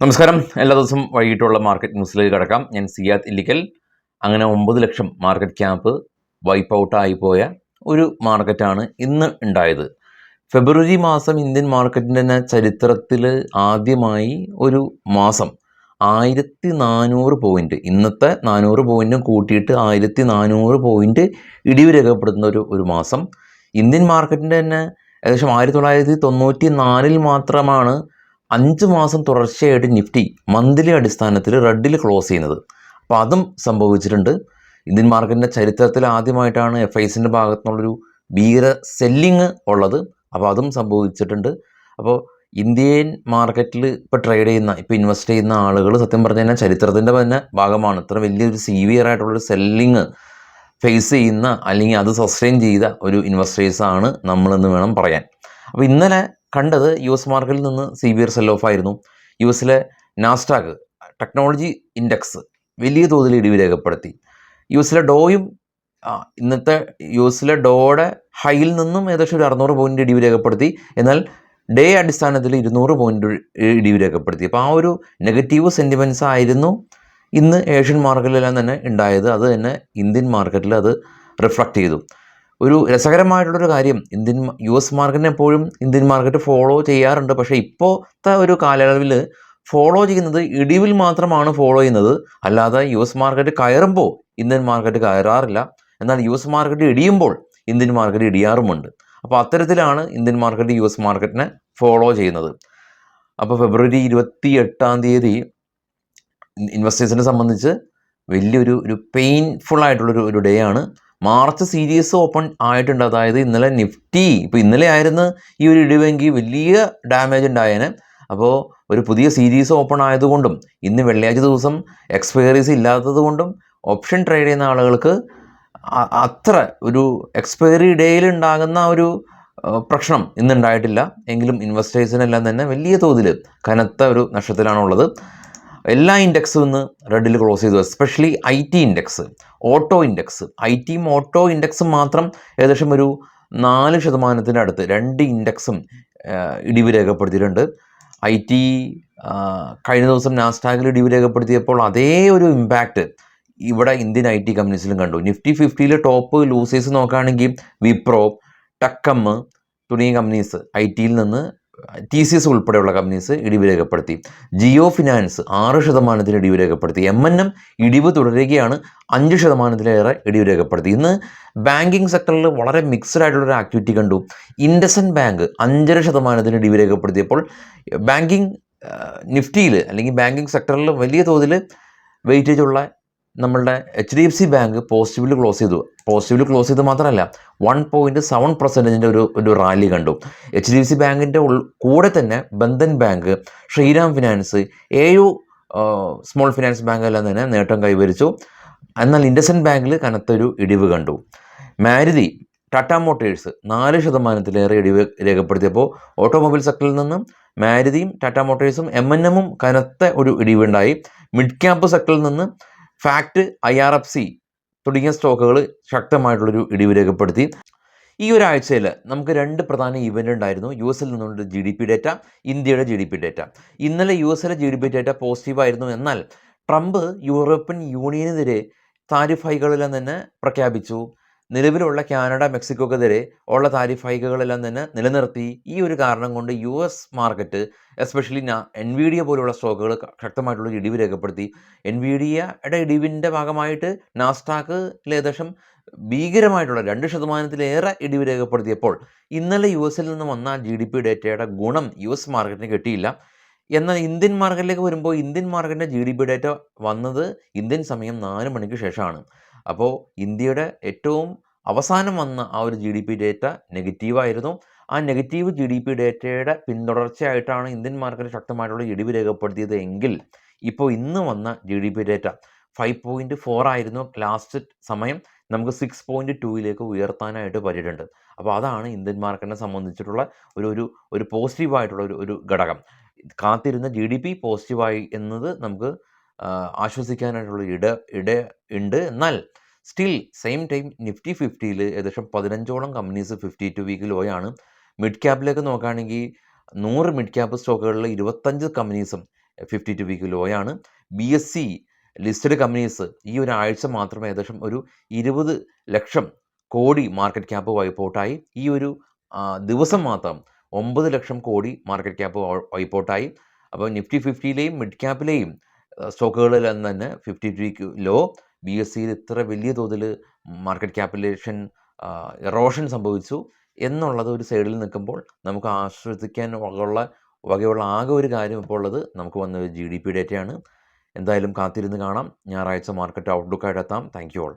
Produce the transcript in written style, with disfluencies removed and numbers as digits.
നമസ്കാരം. എല്ലാ ദിവസവും വൈകിട്ടുള്ള മാർക്കറ്റ് ന്യൂസിലേക്ക് കടക്കാം. ഞാൻ സിയാദ് ഇല്ലിക്കൽ. അങ്ങനെ 9 ലക്ഷം മാർക്കറ്റ് ക്യാപ്പ് വൈപ്പ് ഔട്ടായി പോയ ഒരു മാർക്കറ്റാണ് ഇന്ന് ഉണ്ടായത്. ഫെബ്രുവരി മാസം ഇന്ത്യൻ മാർക്കറ്റിൻ്റെ തന്നെ ചരിത്രത്തിൽ ആദ്യമായി ഒരു മാസം 1400 പോയിൻറ്റ്, ഇന്നത്തെ 400 പോയിൻറ്റും കൂട്ടിയിട്ട് 1400 പോയിൻറ്റ് ഇടിവ് രേഖപ്പെടുത്തുന്ന ഒരു മാസം. ഇന്ത്യൻ മാർക്കറ്റിൻ്റെ തന്നെ ഏകദേശം 1994 മാത്രമാണ് 5 മാസം തുടർച്ചയായിട്ട് നിഫ്റ്റി മന്ത്ലി അടിസ്ഥാനത്തിൽ റെഡിൽ ക്ലോസ് ചെയ്യുന്നത്. അപ്പോൾ അതും സംഭവിച്ചിട്ടുണ്ട്. ഇന്ത്യൻ മാർക്കറ്റിൻ്റെ ചരിത്രത്തിൽ ആദ്യമായിട്ടാണ് FISൻ്റെ ഭാഗത്തു നിന്നുള്ളൊരു ഭീകര സെല്ലിങ് ഉള്ളത്. അപ്പോൾ അതും സംഭവിച്ചിട്ടുണ്ട്. അപ്പോൾ ഇന്ത്യൻ മാർക്കറ്റിൽ ഇപ്പോൾ ട്രേഡ് ചെയ്യുന്ന, ഇപ്പോൾ ഇൻവെസ്റ്റ് ചെയ്യുന്ന ആളുകൾ സത്യം പറഞ്ഞു കഴിഞ്ഞാൽ ചരിത്രത്തിൻ്റെ തന്നെ ഭാഗമാണ്. ഇത്ര വലിയൊരു സിവിയർ ആയിട്ടുള്ളൊരു സെല്ലിങ് ഫേസ് ചെയ്യുന്ന, അല്ലെങ്കിൽ അത് സസ്റ്റെയിൻ ചെയ്ത ഒരു ഇൻവെസ്റ്റേഴ്സാണ് നമ്മളെന്ന് വേണം പറയാൻ. അപ്പോൾ ഇന്നലെ കണ്ടത് US മാർക്കറ്റിൽ നിന്ന് സിവിയർ സെൽ ഓഫ് ആയിരുന്നു. US നാസ്ഡാക്ക് ടെക്നോളജി ഇൻഡെക്സ് വലിയ തോതിൽ ഇടിവ് രേഖപ്പെടുത്തി. US ഡോയും ഇന്നത്തെ US ഡോയുടെ ഹൈയിൽ നിന്നും ഏകദേശം ഒരു 600 പോയിൻറ്റ് ഇടിവ് രേഖപ്പെടുത്തി. എന്നാൽ ഡേ അടിസ്ഥാനത്തിൽ 200 പോയിൻറ്റ് ഇടിവ് രേഖപ്പെടുത്തി. അപ്പോൾ ആ ഒരു നെഗറ്റീവ് സെൻറ്റിമെൻറ്റ്സ് ആയിരുന്നു ഇന്ന് ഏഷ്യൻ മാർക്കറ്റിലെല്ലാം തന്നെ ഉണ്ടായത്. അത് തന്നെ ഇന്ത്യൻ മാർക്കറ്റിൽ അത് റിഫ്ലക്റ്റ് ചെയ്തു. ഒരു രസകരമായിട്ടുള്ളൊരു കാര്യം, US മാർക്കറ്റിനെ എപ്പോഴും ഇന്ത്യൻ മാർക്കറ്റ് ഫോളോ ചെയ്യാറുണ്ട്. പക്ഷേ ഇപ്പോഴത്തെ ഒരു കാലയളവിൽ ഫോളോ ചെയ്യുന്നത് ഇടിവിൽ മാത്രമാണ് ഫോളോ ചെയ്യുന്നത്. അല്ലാതെ US മാർക്കറ്റ് കയറുമ്പോൾ ഇന്ത്യൻ മാർക്കറ്റ് കയറാറില്ല. എന്നാൽ US മാർക്കറ്റ് ഇടിയുമ്പോൾ ഇന്ത്യൻ മാർക്കറ്റ് ഇടിയാറുമുണ്ട്. അപ്പോൾ അത്തരത്തിലാണ് ഇന്ത്യൻ മാർക്കറ്റ് US മാർക്കറ്റിനെ ഫോളോ ചെയ്യുന്നത്. അപ്പോൾ ഫെബ്രുവരി 28 ഇൻവെസ്റ്റേഴ്സിനെ സംബന്ധിച്ച് വലിയൊരു പെയിൻഫുൾ ആയിട്ടുള്ളൊരു ഡേ ആണ്. മാർച്ച് സീരീസ് ഓപ്പൺ ആയിട്ടുണ്ട്. അതായത് ഇന്നലെ നിഫ്റ്റി, ഇപ്പോൾ ഇന്നലെ ആയിരുന്നു ഈ ഒരു ഇടിവെങ്കിൽ വലിയ ഡാമേജ് ഉണ്ടായേനെ. അപ്പോൾ ഒരു പുതിയ സീരീസ് ഓപ്പൺ ആയതുകൊണ്ടും ഇന്ന് വെള്ളിയാഴ്ച ദിവസം എക്സ്പയറീസ് ഇല്ലാത്തത് കൊണ്ടും ഓപ്ഷൻ ട്രേഡ് ചെയ്യുന്ന ആളുകൾക്ക് അത്ര ഒരു എക്സ്പയറി ഡേയിൽ ഉണ്ടാകുന്ന ഒരു പ്രശ്നം ഇന്നുണ്ടായിട്ടില്ല. എങ്കിലും ഇൻവെസ്റ്റേഴ്സിനെല്ലാം തന്നെ വലിയ തോതിൽ കനത്ത ഒരു നഷ്ടത്തിലാണുള്ളത്. എല്ലാ ഇൻഡെക്സും ഇന്ന് റെഡിൽ ക്ലോസ് ചെയ്തു. Especially IT index, auto index, ITയും ഓട്ടോ ഇൻഡെക്സും മാത്രം ഏകദേശം ഒരു 4% അടുത്ത് 2 ഇൻഡെക്സും ഇടിവ് രേഖപ്പെടുത്തിയിട്ടുണ്ട്. IT കഴിഞ്ഞ ദിവസം നാസ്ഡാക്കിൽ ഇടിവ് രേഖപ്പെടുത്തിയപ്പോൾ അതേ ഒരു ഇമ്പാക്റ്റ് ഇവിടെ ഇന്ത്യൻ IT കമ്പനീസിലും കണ്ടു. നിഫ്റ്റി 50 ടോപ്പ് ലൂസേഴ്സ് നോക്കുകയാണെങ്കിൽ വിപ്രോ, ടെക്കം തുടങ്ങിയ കമ്പനീസ്, ITയിൽ നിന്ന് TCS ഉൾപ്പെടെയുള്ള കമ്പനീസ് ഇടിവ് രേഖപ്പെടുത്തി. ജിയോ ഫിനാൻസ് 6% ഇടിവ് രേഖപ്പെടുത്തി. MNM ഇടിവ് തുടരുകയാണ്, 5%-ലേറെ ഇടിവ് രേഖപ്പെടുത്തി. ഇന്ന് ബാങ്കിങ് സെക്ടറിൽ വളരെ മിക്സ്ഡ് ആയിട്ടുള്ളൊരു ആക്ടിവിറ്റി കണ്ടു. ഇൻഡസ്ഇൻഡ് ബാങ്ക് 5.5% ഇടിവ് രേഖപ്പെടുത്തിയപ്പോൾ ബാങ്കിങ് നിഫ്റ്റിയിൽ അല്ലെങ്കിൽ ബാങ്കിങ് സെക്ടറിൽ വലിയ തോതിൽ വെയിറ്റേജ് ഉള്ള നമ്മളുടെ HDFC ബാങ്ക് പോസിറ്റീവിൽ ക്ലോസ് ചെയ്തു. പോസിറ്റീവിൽ ക്ലോസ് ചെയ്ത് മാത്രമല്ല 1.7%-ൻ്റെ ഒരു റാലി കണ്ടു. HDFC ബാങ്കിൻ്റെ കൂടെ തന്നെ Bandhan bank, Shriram finance, AU small finance bank എല്ലാം തന്നെ നേട്ടം കൈവരിച്ചു. എന്നാൽ ഇൻഡസ്ഇൻഡ് ബാങ്കിൽ കനത്തൊരു ഇടിവ് കണ്ടു. മാരുതി, ടാറ്റ മോട്ടേഴ്സ് 4%-ലേറെ ഇടിവ് രേഖപ്പെടുത്തിയപ്പോൾ ഓട്ടോമൊബൈൽ സെക്ടറിൽ നിന്നും മാരുതിയും ടാറ്റ മോട്ടേഴ്സും MNM കനത്ത ഒരു ഇടിവുണ്ടായി. മിഡ് ക്യാപ്പ് സെക്ടറിൽ നിന്ന് ഫാക്ട്, IRFC തുടങ്ങിയ സ്റ്റോക്കുകൾ ശക്തമായിട്ടുള്ളൊരു ഇടിവ് രേഖപ്പെടുത്തി. ഈ ഒരാഴ്ചയിൽ നമുക്ക് 2 പ്രധാന ഇവൻ്റ് ഉണ്ടായിരുന്നു. US നിന്നുള്ള GDP ഡേറ്റ, ഇന്ത്യയുടെ GDP ഡേറ്റ. ഇന്നലെ US GDP ഡേറ്റ പോസിറ്റീവായിരുന്നു. എന്നാൽ ട്രംപ് യൂറോപ്യൻ യൂണിയനെതിരെ താരിഫ് ഹൈക്കുകളെല്ലാം തന്നെ പ്രഖ്യാപിച്ചു. നിലവിലുള്ള കാനഡ, മെക്സിക്കോക്കെതിരെ ഉള്ള താരിഫ് ഹൈക്കുകളെല്ലാം തന്നെ നിലനിർത്തി. ഈ ഒരു കാരണം കൊണ്ട് US മാർക്കറ്റ്, എസ്പെഷ്യലി NVIDIA പോലുള്ള സ്റ്റോക്കുകൾ ശക്തമായിട്ടുള്ള ഇടിവ് രേഖപ്പെടുത്തി. NVIDIAയുടെ ഇടിവിൻ്റെ ഭാഗമായിട്ട് നാസ്ഡാക്കിൽ ഏകദേശം ഭീകരമായിട്ടുള്ള 2%-ലേറെ ഇടിവ് രേഖപ്പെടുത്തിയപ്പോൾ ഇന്നലെ US നിന്ന് വന്ന GDP ഡേറ്റയുടെ ഗുണം US മാർക്കറ്റിന് കിട്ടിയില്ല. എന്നാൽ ഇന്ത്യൻ മാർക്കറ്റിലേക്ക് വരുമ്പോൾ ഇന്ത്യൻ മാർക്കറ്റിൻ്റെ GDP ഡേറ്റ വന്നത് ഇന്ത്യൻ സമയം 4 മണിക്ക് ശേഷമാണ്. അപ്പോൾ ഇന്ത്യയുടെ ഏറ്റവും അവസാനം വന്ന ആ ഒരു GDP ഡേറ്റ നെഗറ്റീവായിരുന്നു. ആ നെഗറ്റീവ് GDP ഡേറ്റയുടെ പിന്തുടർച്ചയായിട്ടാണ് ഇന്ത്യൻ മാർക്കറ്റ് ശക്തമായിട്ടുള്ള ഇടിവ് രേഖപ്പെടുത്തിയത്. എങ്കിൽ ഇപ്പോൾ ഇന്ന് വന്ന GDP ഡേറ്റ 5.4 ആയിരുന്നു ലാസ്റ്റ് സമയം. നമുക്ക് 6.2-ലേക്ക് ഉയർത്താനായിട്ട് പറ്റിയിട്ടുണ്ട്. അപ്പോൾ അതാണ് ഇന്ത്യൻ മാർക്കറ്റിനെ സംബന്ധിച്ചിട്ടുള്ള ഒരു പോസിറ്റീവായിട്ടുള്ള ഒരു ഘടകം. കാത്തിരുന്ന GDP പോസിറ്റീവായി എന്നത് നമുക്ക് ആശ്വസിക്കാനായിട്ടുള്ള ഇട ഉണ്ട്. എന്നാൽ സ്റ്റിൽ സെയിം ടൈം നിഫ്റ്റി 50-ൽ ഏകദേശം 15ഓളം കമ്പനീസ് 52 വീക്ക് ലോയാണ്. മിഡ് ക്യാപ്പിലേക്ക് നോക്കുകയാണെങ്കിൽ 100 മിഡ് ക്യാപ്പ് സ്റ്റോക്കുകളിൽ 25 കമ്പനീസും 52 വീക്ക് ലോയാണ്. BSE ലിസ്റ്റഡ് കമ്പനീസ് ഈ ഒരാഴ്ച മാത്രം ഏകദേശം ഒരു 20 lakh crore market cap wipe ഔട്ടായി. ഈ ഒരു ദിവസം മാത്രം 9 lakh crore market cap wipe ഔട്ടായി. അപ്പോൾ നിഫ്റ്റി 50ലെയും മിഡ് ക്യാപ്പിലെയും സ്റ്റോക്കുകളിലെല്ലാം തന്നെ 52 വീക്ക് ലോ, BSEയിൽ ഇത്ര വലിയ തോതിൽ മാർക്കറ്റ് ക്യാപിറ്റലേഷൻ എറോഷൻ സംഭവിച്ചു എന്നുള്ളത് ഒരു സൈഡിൽ നിൽക്കുമ്പോൾ നമുക്ക് ആശ്വസിക്കാൻ വകയുള്ള ആകെ ഒരു കാര്യം ഇപ്പോൾ ഉള്ളത് നമുക്ക് വന്ന GDP ഡേറ്റയാണ്. എന്തായാലും കാത്തിരുന്ന് കാണാം. ഞായറാഴ്ച മാർക്കറ്റ് ഔട്ട്ലുക്കായിട്ട് എത്താം. Thank you all.